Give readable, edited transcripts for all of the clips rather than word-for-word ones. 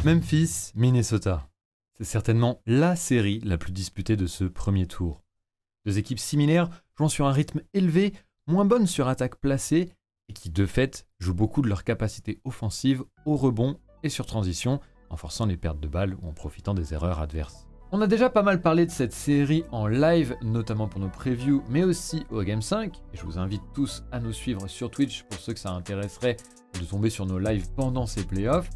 Memphis, Minnesota. C'est certainement la série la plus disputée de ce premier tour. Deux équipes similaires jouant sur un rythme élevé, moins bonnes sur attaque placée et qui de fait jouent beaucoup de leur capacité offensive au rebond et sur transition en forçant les pertes de balles ou en profitant des erreurs adverses. On a déjà pas mal parlé de cette série en live, notamment pour nos previews, mais aussi au Game 5. Et je vous invite tous à nous suivre sur Twitch pour ceux que ça intéresserait de tomber sur nos lives pendant ces playoffs.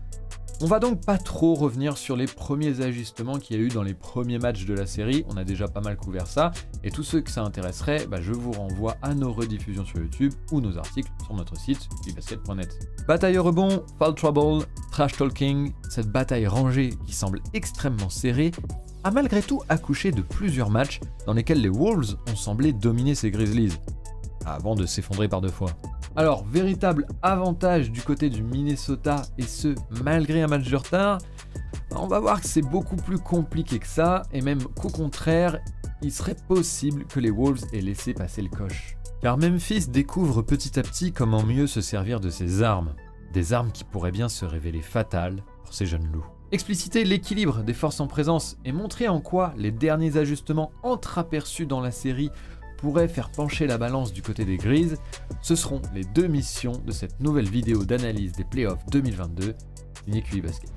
On va donc pas trop revenir sur les premiers ajustements qu'il y a eu dans les premiers matchs de la série, on a déjà pas mal couvert ça, et tous ceux que ça intéresserait, je vous renvoie à nos rediffusions sur YouTube ou nos articles sur notre site dubasket.net. Bataille au rebond, foul trouble, trash talking, cette bataille rangée qui semble extrêmement serrée, a malgré tout accouché de plusieurs matchs dans lesquels les Wolves ont semblé dominer ces Grizzlies, avant de s'effondrer par deux fois. Alors, véritable avantage du côté du Minnesota, et ce, malgré un match de retard, on va voir que c'est beaucoup plus compliqué que ça, et même qu'au contraire, il serait possible que les Wolves aient laissé passer le coche. Car Memphis découvre petit à petit comment mieux se servir de ses armes, des armes qui pourraient bien se révéler fatales pour ces jeunes loups. Expliciter l'équilibre des forces en présence et montrer en quoi les derniers ajustements entreaperçus dans la série pourrait faire pencher la balance du côté des Grises, ce seront les deux missions de cette nouvelle vidéo d'analyse des playoffs 2022 d'Inequi Basket.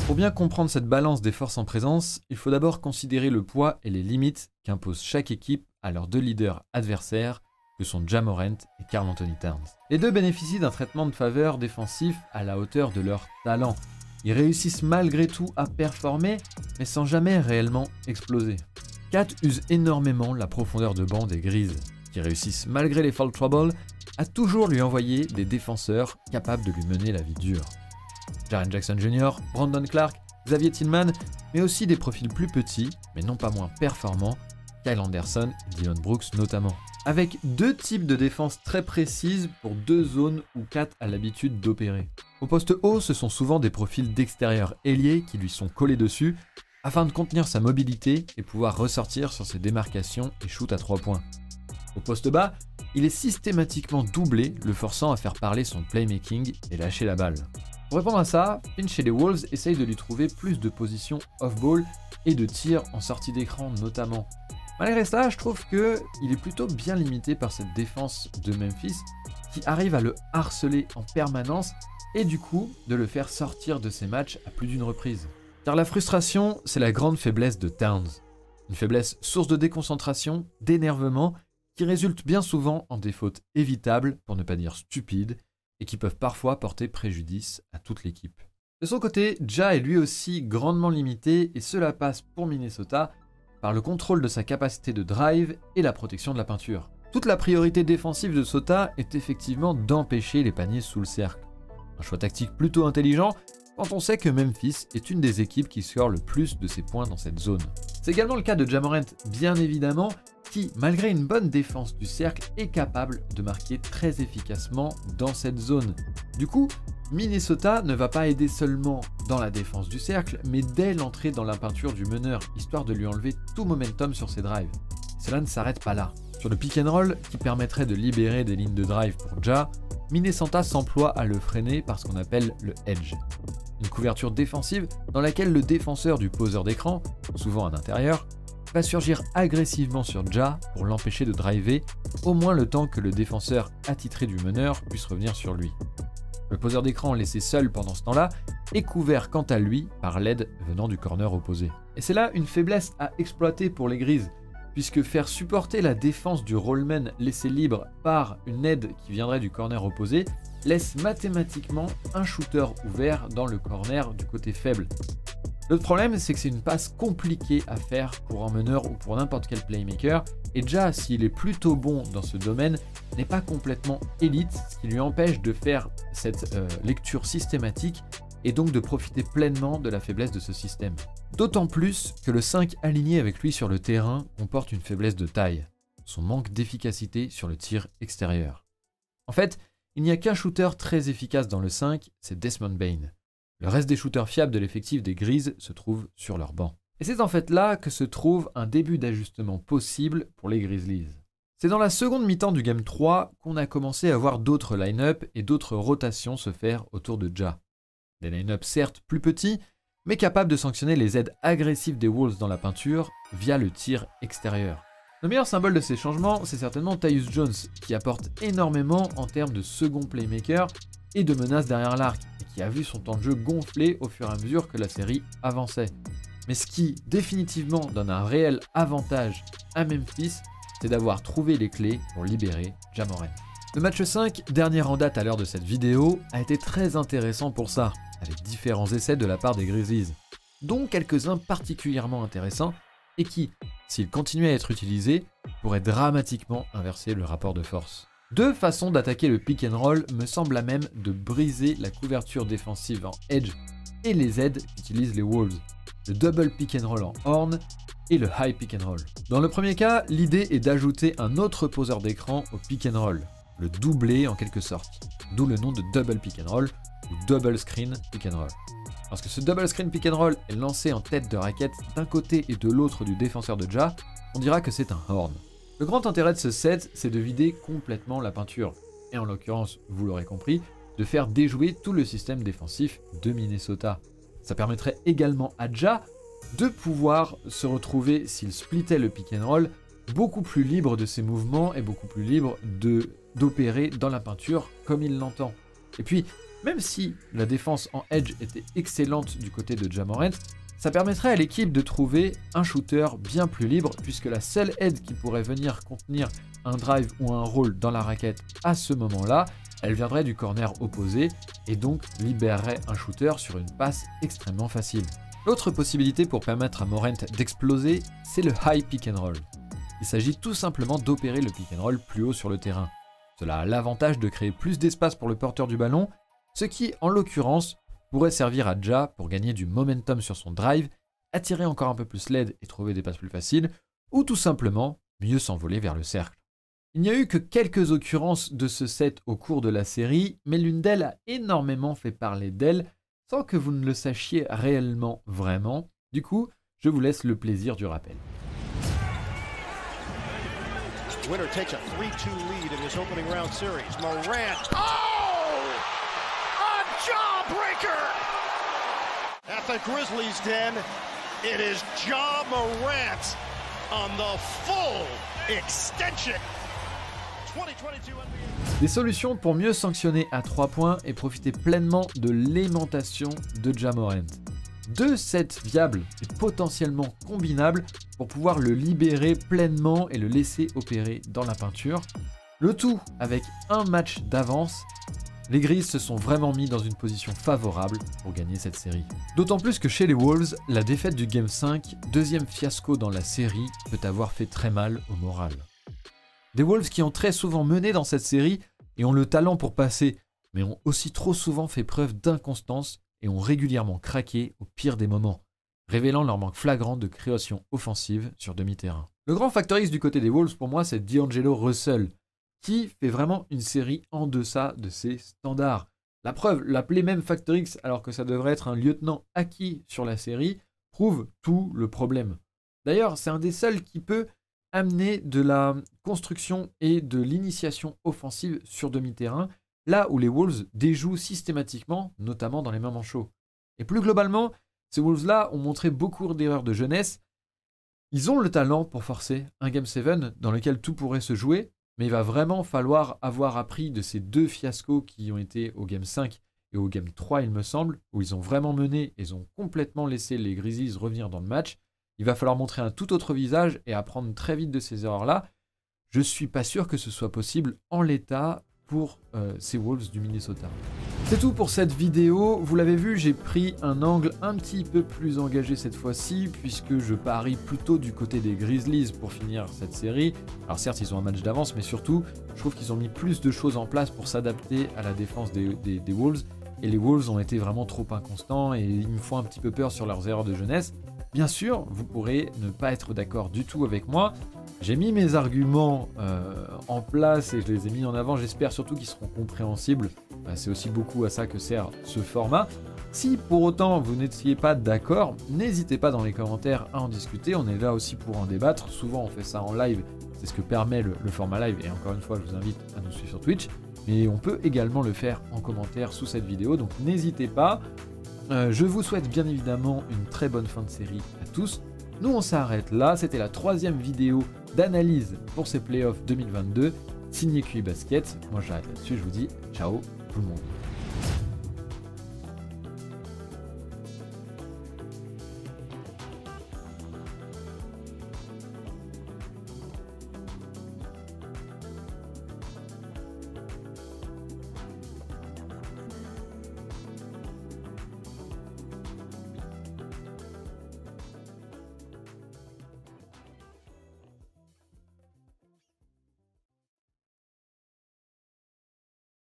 Pour bien comprendre cette balance des forces en présence, il faut d'abord considérer le poids et les limites qu'impose chaque équipe à leurs deux leaders adversaires, que sont Ja Morant et Karl Anthony Towns. Les deux bénéficient d'un traitement de faveur défensif à la hauteur de leur talent. Ils réussissent malgré tout à performer, mais sans jamais réellement exploser. Kat use énormément la profondeur de banc des Grises, qui réussissent malgré les foul trouble à toujours lui envoyer des défenseurs capables de lui mener la vie dure. Jaren Jackson Jr., Brandon Clark, Xavier Tillman, mais aussi des profils plus petits, mais non pas moins performants, Kyle Anderson et Dillon Brooks notamment. Avec deux types de défense très précises pour deux zones où Kat a l'habitude d'opérer. Au poste haut, ce sont souvent des profils d'extérieur ailiers qui lui sont collés dessus, afin de contenir sa mobilité et pouvoir ressortir sur ses démarcations et shoot à 3 points. Au poste bas, il est systématiquement doublé, le forçant à faire parler son playmaking et lâcher la balle. Pour répondre à ça, Finch et les Wolves essayent de lui trouver plus de positions off-ball et de tirs en sortie d'écran notamment. Malgré ça, je trouve qu'il est plutôt bien limité par cette défense de Memphis qui arrive à le harceler en permanence et du coup de le faire sortir de ses matchs à plus d'une reprise. Car la frustration, c'est la grande faiblesse de Towns. Une faiblesse source de déconcentration, d'énervement, qui résulte bien souvent en des fautes évitables, pour ne pas dire stupides, et qui peuvent parfois porter préjudice à toute l'équipe. De son côté, Ja est lui aussi grandement limité, et cela passe pour Minnesota par le contrôle de sa capacité de drive et la protection de la peinture. Toute la priorité défensive de Sota est effectivement d'empêcher les paniers sous le cercle. Un choix tactique plutôt intelligent, quand on sait que Memphis est une des équipes qui score le plus de ses points dans cette zone. C'est également le cas de Ja Morant, bien évidemment, qui, malgré une bonne défense du cercle, est capable de marquer très efficacement dans cette zone. Du coup, Minnesota ne va pas aider seulement dans la défense du cercle, mais dès l'entrée dans la peinture du meneur, histoire de lui enlever tout momentum sur ses drives. Cela ne s'arrête pas là. Sur le pick and roll, qui permettrait de libérer des lignes de drive pour Ja, Minnesota s'emploie à le freiner par ce qu'on appelle le edge. Une couverture défensive dans laquelle le défenseur du poseur d'écran, souvent un intérieur, va surgir agressivement sur Ja pour l'empêcher de driver, au moins le temps que le défenseur attitré du meneur puisse revenir sur lui. Le poseur d'écran laissé seul pendant ce temps-là est couvert quant à lui par l'aide venant du corner opposé. Et c'est là une faiblesse à exploiter pour les Grises, puisque faire supporter la défense du rollman laissé libre par une aide qui viendrait du corner opposé laisse mathématiquement un shooter ouvert dans le corner du côté faible. L'autre problème, c'est que c'est une passe compliquée à faire pour un meneur ou pour n'importe quel playmaker, et Ja, s'il est plutôt bon dans ce domaine, n'est pas complètement élite, ce qui lui empêche de faire cette lecture systématique et donc de profiter pleinement de la faiblesse de ce système. D'autant plus que le 5 aligné avec lui sur le terrain comporte une faiblesse de taille, son manque d'efficacité sur le tir extérieur. En fait, il n'y a qu'un shooter très efficace dans le 5, c'est Desmond Bane. Le reste des shooters fiables de l'effectif des Grises se trouve sur leur banc. Et c'est en fait là que se trouve un début d'ajustement possible pour les Grizzlies. C'est dans la seconde mi-temps du Game 3 qu'on a commencé à voir d'autres line-up et d'autres rotations se faire autour de Ja. Des line-up certes plus petits, mais capables de sanctionner les aides agressives des Wolves dans la peinture via le tir extérieur. Le meilleur symbole de ces changements, c'est certainement Tyus Jones, qui apporte énormément en termes de second playmaker et de menace derrière l'arc, et qui a vu son temps de jeu gonfler au fur et à mesure que la série avançait. Mais ce qui définitivement donne un réel avantage à Memphis, c'est d'avoir trouvé les clés pour libérer Ja Morant. Le match 5, dernier en date à l'heure de cette vidéo, a été très intéressant pour ça, avec différents essais de la part des Grizzlies, dont quelques-uns particulièrement intéressants et qui, s'ils continuaient à être utilisés, pourraient dramatiquement inverser le rapport de force. Deux façons d'attaquer le pick and roll me semblent à même de briser la couverture défensive en edge et les aides qu'utilisent les Wolves, le double pick and roll en horn et le high pick and roll. Dans le premier cas, l'idée est d'ajouter un autre poseur d'écran au pick and roll, le doubler en quelque sorte, d'où le nom de double pick and roll ou double screen pick and roll. Lorsque ce double screen pick and roll est lancé en tête de raquette d'un côté et de l'autre du défenseur de Ja, on dira que c'est un horn. Le grand intérêt de ce set, c'est de vider complètement la peinture, et en l'occurrence, vous l'aurez compris, de faire déjouer tout le système défensif de Minnesota. Ça permettrait également à Ja de pouvoir se retrouver, s'il splittait le pick and roll, beaucoup plus libre de ses mouvements et beaucoup plus libre d'opérer dans la peinture comme il l'entend. Et puis, même si la défense en edge était excellente du côté de Ja Morant, ça permettrait à l'équipe de trouver un shooter bien plus libre, puisque la seule aide qui pourrait venir contenir un drive ou un roll dans la raquette à ce moment-là, elle viendrait du corner opposé et donc libérerait un shooter sur une passe extrêmement facile. L'autre possibilité pour permettre à Morant d'exploser, c'est le high pick and roll. Il s'agit tout simplement d'opérer le pick and roll plus haut sur le terrain. Cela a l'avantage de créer plus d'espace pour le porteur du ballon, ce qui, en l'occurrence, pourrait servir à Ja pour gagner du momentum sur son drive, attirer encore un peu plus l'aide et trouver des passes plus faciles, ou tout simplement mieux s'envoler vers le cercle. Il n'y a eu que quelques occurrences de ce set au cours de la série, mais l'une d'elles a énormément fait parler d'elle, sans que vous ne le sachiez réellement vraiment. Du coup, je vous laisse le plaisir du rappel. Winner takes a 3-2 lead in this opening round series. Morant. Oh! A jawbreaker! At the Grizzlies' den, it is Ja Morant on the full extension. 2022 NBA. Des solutions pour mieux sanctionner à 3 points et profiter pleinement de l'aimantation de Ja Morant. Deux sets viables et potentiellement combinables pour pouvoir le libérer pleinement et le laisser opérer dans la peinture. Le tout avec un match d'avance. Les Grizzlies se sont vraiment mis dans une position favorable pour gagner cette série. D'autant plus que chez les Wolves, la défaite du Game 5, deuxième fiasco dans la série, peut avoir fait très mal au moral. Des Wolves qui ont très souvent mené dans cette série et ont le talent pour passer, mais ont aussi trop souvent fait preuve d'inconstance et ont régulièrement craqué au pire des moments, révélant leur manque flagrant de création offensive sur demi-terrain. Le grand facteur X du côté des Wolves pour moi, c'est D'Angelo Russell, qui fait vraiment une série en deçà de ses standards. La preuve, l'appeler même facteur X alors que ça devrait être un lieutenant acquis sur la série, prouve tout le problème. D'ailleurs, c'est un des seuls qui peut amener de la construction et de l'initiation offensive sur demi-terrain, là où les Wolves déjouent systématiquement, notamment dans les moments chauds. Et plus globalement, ces Wolves-là ont montré beaucoup d'erreurs de jeunesse. Ils ont le talent pour forcer un Game 7 dans lequel tout pourrait se jouer, mais il va vraiment falloir avoir appris de ces deux fiascos qui ont été au Game 5 et au Game 3, il me semble, où ils ont vraiment mené et ils ont complètement laissé les Grizzlies revenir dans le match. Il va falloir montrer un tout autre visage et apprendre très vite de ces erreurs-là. Je ne suis pas sûr que ce soit possible en l'état pour ces Wolves du Minnesota. C'est tout pour cette vidéo. Vous l'avez vu, j'ai pris un angle un petit peu plus engagé cette fois-ci, puisque je parie plutôt du côté des Grizzlies pour finir cette série. Alors certes, ils ont un match d'avance, mais surtout, je trouve qu'ils ont mis plus de choses en place pour s'adapter à la défense des Wolves. Et les Wolves ont été vraiment trop inconstants et ils me font un petit peu peur sur leurs erreurs de jeunesse. Bien sûr, vous pourrez ne pas être d'accord du tout avec moi. J'ai mis mes arguments en place et je les ai mis en avant. J'espère surtout qu'ils seront compréhensibles. C'est aussi beaucoup à ça que sert ce format. Si pour autant vous n'étiez pas d'accord, n'hésitez pas dans les commentaires à en discuter. On est là aussi pour en débattre. Souvent on fait ça en live. C'est ce que permet le format live. Et encore une fois, je vous invite à nous suivre sur Twitch. Mais on peut également le faire en commentaire sous cette vidéo. Donc n'hésitez pas. Je vous souhaite bien évidemment une très bonne fin de série à tous. Nous on s'arrête là, c'était la 3e vidéo d'analyse pour ces playoffs 2022. Signé QI Basket, moi j'arrête là-dessus, je vous dis ciao tout le monde.